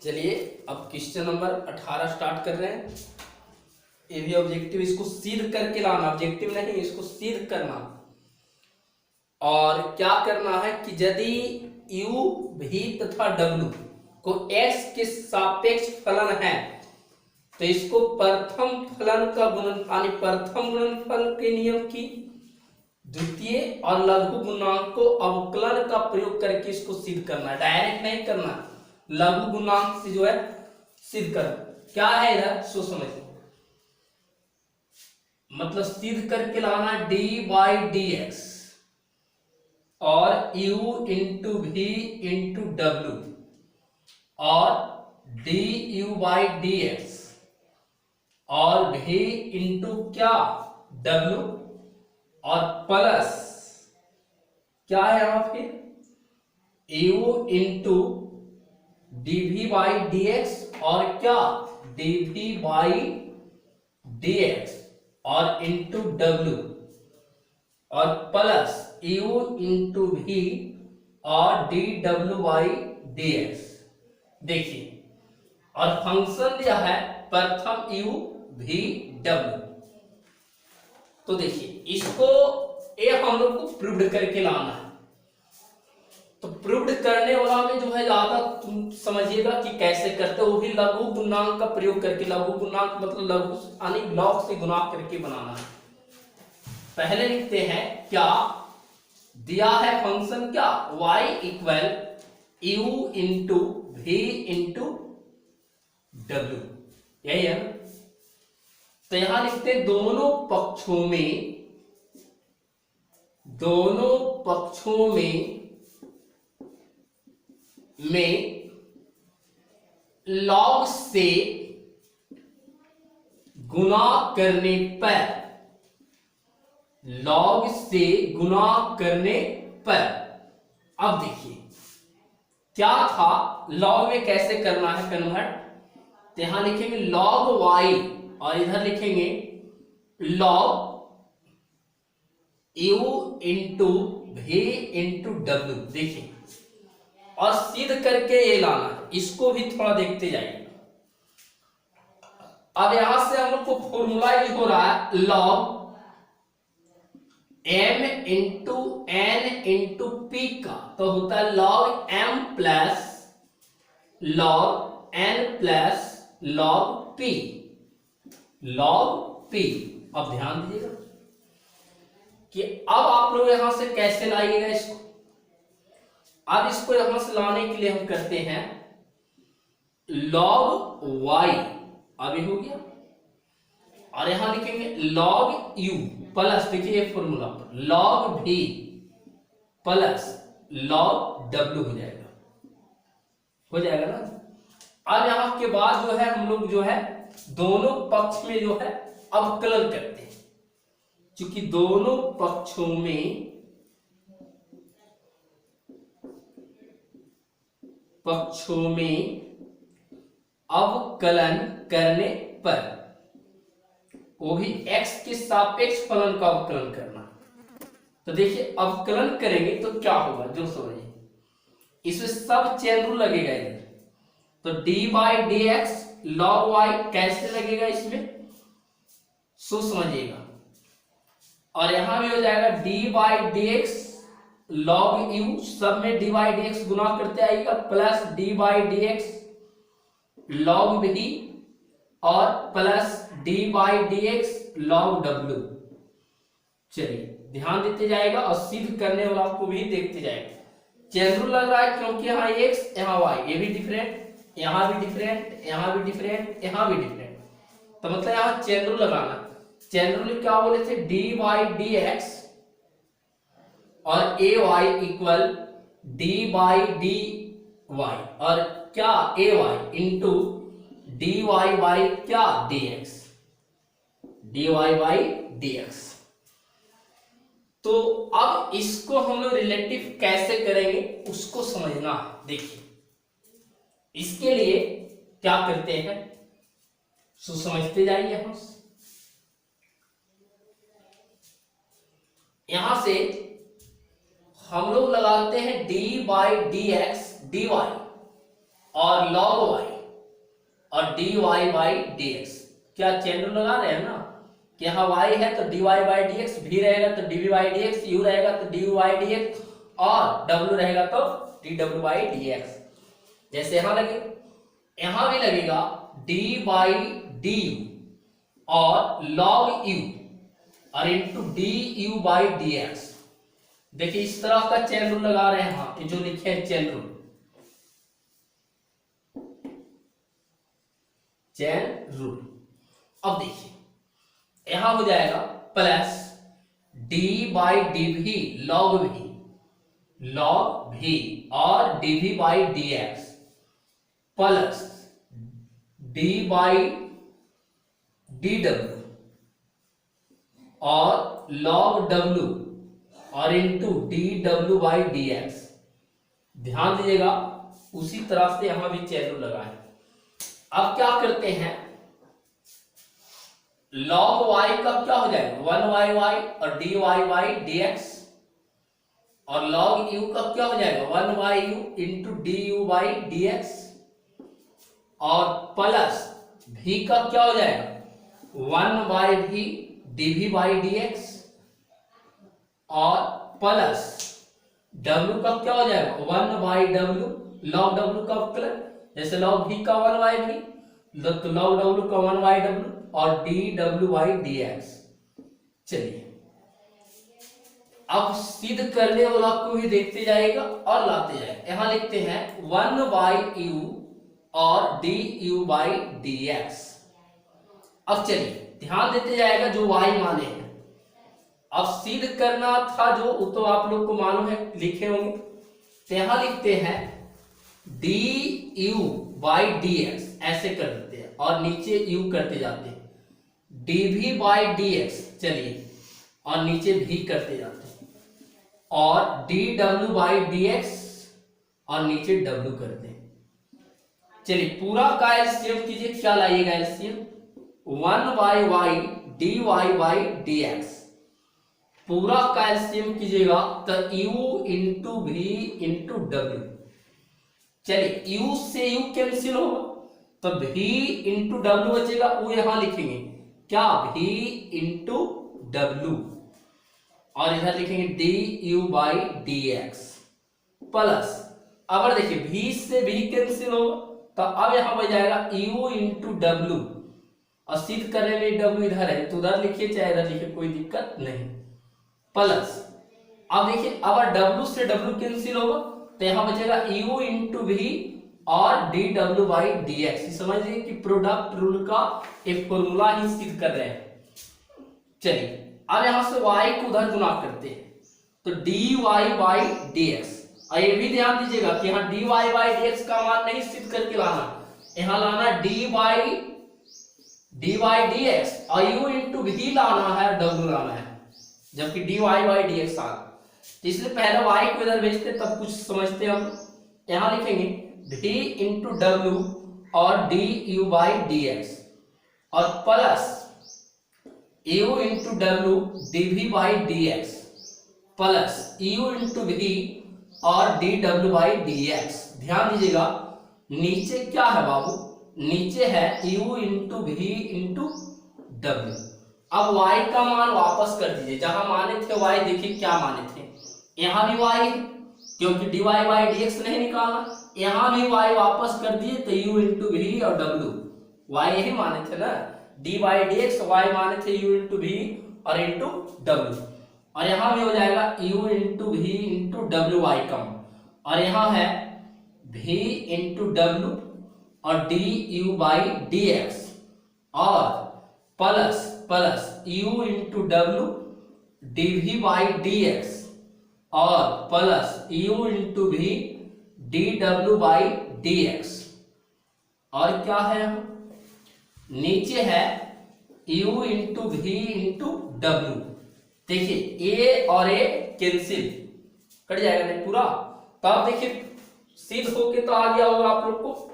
चलिए अब question number 18 start कर रहे हैं। ये भी ऑब्जेक्टिव, इसको सिद्ध करके लाना, ऑब्जेक्टिव नहीं, इसको सिद्ध करना। और क्या करना है कि यदि u v तथा w को x के सापेक्ष फलन है तो इसको प्रथम फलन का गुणनफल, प्रथम गुणनफल के नियम की द्वितीय और लघु गुणांक को अवकलन का प्रयोग करके इसको सिद्ध करना है। डायरेक्ट नहीं करना, लघु गुणांक से जो है सिद्ध करना। क्या है इधर सो समझ, मतलब सिद्ध करके लाना dy dx और u into v into w और du dx और v इंटू क्या w और प्लस क्या है यहां फिर u into dv by dx और क्या dv बाई dx और इंटू w और प्लस u इंटू v और dw बाई dx। देखिए, और फंक्शन दिया है प्रथम u v w। तो देखिए इसको ये हम लोग को प्रूव्ड करके लाना है। तो प्रूव्ड करने वाला में जो है ज्यादा तुम समझिएगा कि कैसे करते हो, वो भी लघु गुणांक का प्रयोग करके। लघु गुणांक मतलब लघु यानी लॉग से गुणा करके बनाना है। पहले लिखते हैं क्या दिया है फंक्शन, क्या y equal u into v into w, यही है। तो यहां लिखते हैं दोनों पक्षों में लॉग से गुणा करने पर, लॉग से गुणा करने पर। अब देखिए क्या था, लॉग में कैसे करना है कन्वर्ट। तो यहां लिखेंगे लॉग y और इधर लिखेंगे log u into v into w। देखिए और सिद्ध करके ये लाना है, इसको भी थोड़ा देखते जाइए। अब यहां से हम लोग को फॉर्मूला यूज हो रहा है log m into n into p का, तो होता है log m plus log n plus log p, log p। अब ध्यान दीजिएगा कि अब आप लोग यहां से कैसे लाइएगा इसको। अब इसको यहां से लाने के लिए हम करते हैं log y, अभी हो गया, और यहां लिखेंगे log u प्लस, देखिए ये फॉर्मूला पर log v plus log w हो जाएगा ना। अब यहां के बाद जो है हम लोग जो है दोनों पक्ष में जो है अवकलन करते हैं। क्योंकि दोनों पक्षों में अवकलन करने पर, वो भी x के सापेक्ष फलन का अवकलन करना। तो देखिए अवकलन करेंगे तो क्या होगा जो समझिए, इसमें सब चेन रूल लगेगा इधर। तो dy dx log y कैसे लगेगा इसमें सो समझिएगा, और यहां भी हो जाएगा dy dx log u, सब में dy dx गुना करते आएगा, plus dy dx log v और plus dy dx log w। चलिए ध्यान देते जाएगा और सिद्ध करने वाला को भी देखते जाएगा। चेन रूल लग रहा है क्योंकि यहाँ x यहाँ y, ये भी डिफरेंट, यहाँ भी डिफरेंट, यहाँ भी डिफरेंट, यहाँ भी डिफरेंट। तो मतलब यहाँ चेन रूल लगाना। चेन रूल क्या बोले थे, dy dx और ay equal d by dy और क्या ay इंटू dy बाई क्या dx, dy बाई dx। तो अब इसको हम लोग रिलेटिव कैसे करेंगे उसको समझना है। देखिए इसके लिए क्या करते हैं सो समझते जाइए। यहां से हम लोग लगाते हैं dy बाई dx dy और log y और dy बाई dx। क्या चेन रूल लगा रहे हैं ना कि यहाँ y है तो dy बाई dx, v रहेगा तो dv बाई dx, u रहेगा तो du बाई dx और w रहेगा तो dw बाई dx। जैसे यहाँ लगे, यहाँ भी लगेगा d बाई du और log u और इंटू du बाई dx। देखिए इस तरह का चेन रूल लगा रहे हैं, हाँ जो लिखे हैं चेन रूल, चेन रूल। अब देखिए यहां हो जाएगा plus d by dv log v और dv by dx plus d by dw और log w और इंटू dw बाई dx। ध्यान दीजिएगा उसी तरह से यहां भी चेन रूल लगा है। अब क्या करते हैं, log y का क्या हो जाएगा 1y और dy बाई dx और log u का क्या हो जाएगा 1u into du by dx और प्लस v का क्या हो जाएगा 1/v dv बाई dx और प्लस w का क्या हो जाएगा 1/w log w का मतलब जैसे log v का 1/v तो log w का 1/w और dw बाई dx। चलिए अब सिद्ध करने वाला को भी देखते जाएगा और लाते जाएगा। यहां लिखते हैं 1/u और du बाई dx। अब चलिए ध्यान देते जाएगा जो y माने हैं। अब सिद्ध करना था जो तो आप लोग को मालूम है, लिखे होंगे, तो यहां लिखते हैं du बाई dx ऐसे कर देते हैं और नीचे u करते जाते हैं, dv बाई dx चलिए और नीचे v करते जाते हैं और dw बाई dx और नीचे w करते हैं। चलिए पूरा का एलसीएम कीजिए, क्या लाइएगा LCM 1/y dy by dx। पूरा का एलसीएम कीजिएगा तो u into v into w। चलिए u से u कैंसिल होगा तो v इंटू w बचेगा, वो यहां लिखेंगे क्या v इंटू w और इधर लिखेंगे du बाई dx प्लस अब देखिए v से v कैंसिल होगा तो अब यहां बच जाएगा u इंटू w और सिद्ध करने में w इधर है तो उधर लिखिए चाहे इधर लिखिए कोई दिक्कत नहीं, प्लस अब देखिए अगर w से w कैंसिल होगा तो यहां बचेगा u इंटू v और dw बाई dx। समझ लीजिए कि प्रोडक्ट रूल का एक फॉर्मूला ही सिद्ध कर रहे हैं। चलिए अब यहां से y को उधर गुना करते हैं तो dy बाई dx। और ये भी ध्यान दीजिएगा कि यहाँ dy बाई dx का मान नहीं सिद्ध करके लाना, यहाँ लाना d बाई dx और u इंटू v लाना है, w लाना है, जबकि dy बाई dx आ गया। इसलिए पहले y को इधर भेजते तब कुछ समझते हम। यहां लिखेंगे v इंटू w और du बाई dx और plus u into w dv by dx plus u into v और dw बाई dx। ध्यान दीजिएगा नीचे क्या है बाबू, नीचे है u into v into w। अब y का मान वापस कर दीजिए, जहां माने थे y देखिए क्या माने थे, यहां भी y क्योंकि dy बाई dx नहीं निकालना, यहां भी y वापस कर दिए तो u इंटू v और w y यही माने थे ना, d बाई dx y माने थे u इंटू v और इंटू w और यहां भी हो जाएगा u into v into w y कम और यहां है v इंटू w और du बाई dx और plus plus u into w dv by dx और plus u into v dw by dx और क्या है नीचे है u into v into w। देखिए a और a कैंसिल कट जाएगा नहीं पूरा, तब देखिए सिद्ध होके तो आ गया होगा आप लोग को।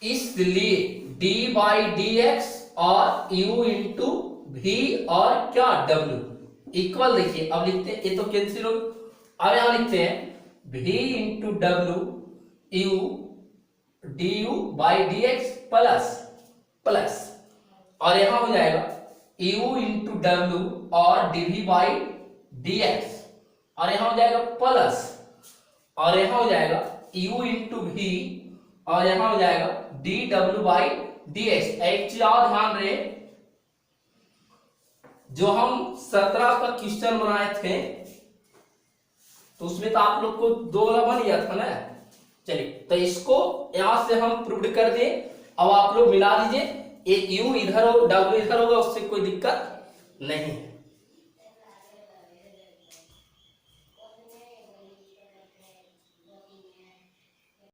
इसलिए d बाई dx और u इंटू v और क्या w इक्वल, देखिए अब लिखते हैं, ये तो कैंसिल हो, अब यहां लिखते हैं v into w u D you by D x plus plus, और यहां हो जाएगा यू इंटू डब्ल्यू और डीवी बाई डी एक्स, और यहां हो जाएगा प्लस, और यहां हो जाएगा यू इंटू वी, और यहां हो जाएगा D W by D x. एक चीज और ध्यान रहे, जो हम 17 का क्वेश्चन बनाए थे तो उसमें तो आप लोग को 2 वाला बन गया था ना। चलिए तो इसको यहां से हम प्रूव कर दें। अब आप लोग मिला दीजिए, ये यू इधर हो डब्ल्यू इधर होगा, उससे कोई दिक्कत नहीं है।